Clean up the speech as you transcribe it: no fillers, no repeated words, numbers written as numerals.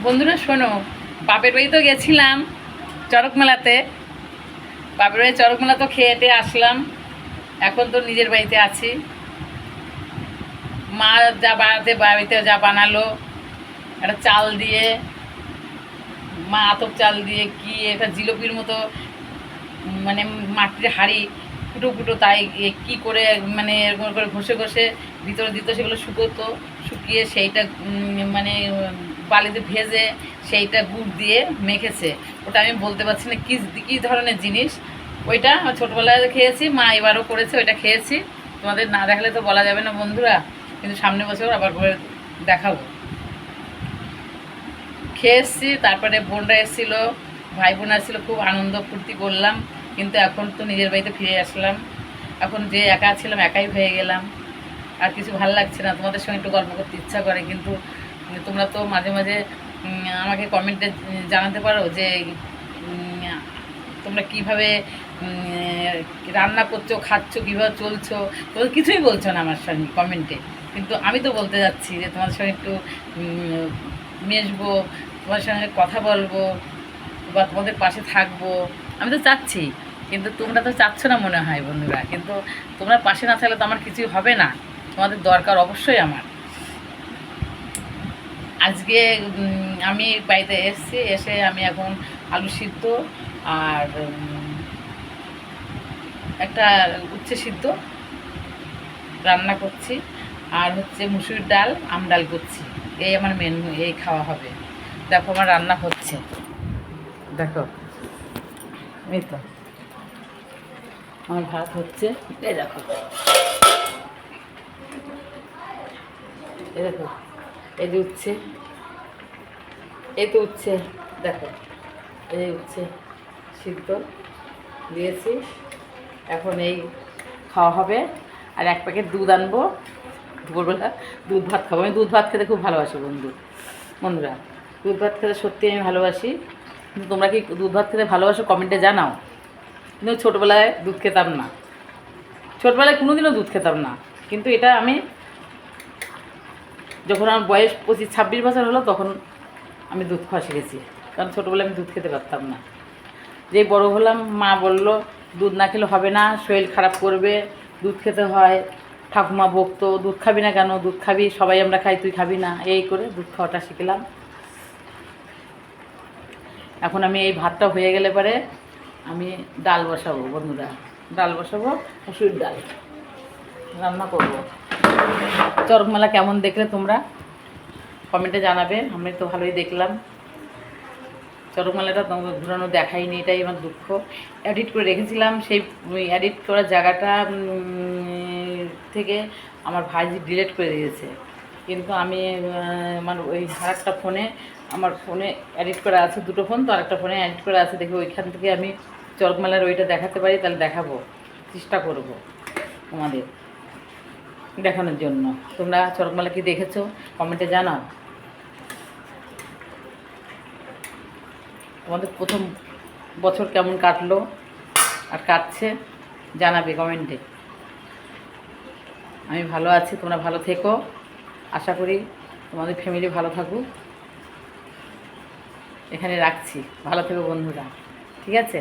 বন্ধুরা শোনো, বাপের বাড়ি তো গেছিলাম চড়ক মেলাতে। বাপের বাড়ি চড়ক মেলা তো খেয়েটে আসলাম। এখন তো নিজের বাড়িতে আছি। মা যা বাড়িতে যা বানালো, একটা চাল দিয়ে, মা আতপ চাল দিয়ে কি একটা জিলিপির মতো, মানে মাটির হাঁড়ি ফুটো ফুটো, তাই কি করে মানে এরকম করে ঘষে ঘষে ভিতরে দিত, সেগুলো শুকোতো, শুকিয়ে সেইটা মানে বালিতে ভেজে সেইটা গুড় দিয়ে মেখেছে। ওটা আমি বলতে পারছি না কী কী ধরনের জিনিস। ওইটা ছোটোবেলায় খেয়েছি, মা এবারও করেছে, ওইটা খেয়েছি। তোমাদের না দেখালে তো বলা যাবে না বন্ধুরা, কিন্তু সামনে বছর আবার করে দেখাবো। খেয়ে এসেছি, তারপরে বোনরা এসেছিলো, ভাই বোন আসছিলো, খুব আনন্দ ফুর্তি করলাম। কিন্তু এখন তো নিজের বাড়িতে ফিরে আসলাম। এখন যে একা ছিলাম একাই হয়ে গেলাম, আর কিছু ভালো লাগছে না। তোমাদের সঙ্গে একটু গল্প করতে ইচ্ছা করে, কিন্তু তোমরা তো মাঝে মাঝে আমাকে কমেন্টে জানাতে পারো যে তোমরা কীভাবে রান্না করছো, খাচ্ছো, কীভাবে চলছো। তোমরা কিছুই বলছো না আমার সঙ্গে কমেন্টে, কিন্তু আমি তো বলতে যাচ্ছি যে তোমাদের সঙ্গে একটু মিশবো, তোমার সঙ্গে কথা বলবো, বা তোমাদের পাশে থাকবো। আমি তো চাচ্ছি, কিন্তু তোমরা তো চাচ্ছ না মনে হয় বন্ধুরা। কিন্তু তোমরা পাশে না থাকলে তো আমার কিছুই হবে না। তোমাদের দরকার অবশ্যই আমার। আজকে আমি বাড়িতে এসেছি, এসে আমি এখন আলু সিদ্ধ আর একটা উচ্ছে সিদ্ধ রান্না করছি, আর হচ্ছে মুসুরির ডাল, আম ডাল করছি। এই আমার মেনু, এই খাওয়া হবে। দেখো আমার রান্না হচ্ছে, দেখো এই তো আমার ভাত হচ্ছে। এই দেখো, এই দেখো, এই যে উচ্ছে, এই তো উচ্ছে, দেখো এই উচ্ছে সিদ্ধ দিয়েছি। এখন এই খাওয়া হবে। আর এক প্যাকেট দুধ আনবো, দুপুরবেলা দুধ ভাত খাবো। আমি দুধ ভাত খেতে খুব ভালোবাসি বন্ধুরা। দুধ ভাত খেতে সত্যি আমি ভালোবাসি। কিন্তু তোমরা কি দুধ ভাত খেতে ভালোবাসো কমেন্টে জানাও। কিন্তু ছোটোবেলায় দুধ খেতাম না, ছোটোবেলায় কোনোদিনও দুধ খেতাম না। কিন্তু এটা আমি যখন আমার বয়স 25-26 বছর হলো, তখন আমি দুধ খাওয়া শিখেছি। কারণ ছোটোবেলায় আমি দুধ খেতে পারতাম না। যেই বড় হলাম, মা বলল দুধ না খেলে হবে না, শরীর খারাপ করবে, দুধ খেতে হয়। ঠাকুমা বকতো, দুধ খাবি না কেন, দুধ খাবি, সবাই আমরা খাই, তুই খাবি না, এই করে দুধ খাওয়াটা শিখলাম। এখন আমি এই ভাতটা হয়ে গেলে পরে আমি ডাল বসাবো বন্ধুরা, ডাল বসাবো, মুসুরির ডাল রান্না করবো। চড়ক মেলা কেমন দেখলে তোমরা কমেন্টে জানাবে। আমি তো ভালোই দেখলাম। চড়ক মেলাটা তোমাকে ঘুরানো দেখাইনি, এটাই আমার দুঃখ। এডিট করে রেখেছিলাম, সেই এডিট করার জায়গাটা থেকে আমার ভাই ডিলিট করে দিয়েছে। কিন্তু আমি আমার ওই আরেকটা ফোনে, আমার ফোনে এডিট করা আছে, দুটো ফোন তো, আরেকটা ফোনে এডিট করা আছে, দেখি ওইখান থেকে আমি চড়ক মেলার ওইটা দেখাতে পারি, তাহলে দেখাবো, চেষ্টা করব তোমাদের দেখানোর জন্য। তোমরা চড়ক মেলা কি দেখেছো কমেন্টে জানাও। তোমাদের প্রথম বছর কেমন কাটলো আর কাটছে জানাবে কমেন্টে। আমি ভালো আছি, তোমরা ভালো থেকো। আশা করি তোমাদের ফ্যামিলি ভালো থাকুক। এখানে রাখছি, ভালো থেকো বন্ধুরা, ঠিক আছে।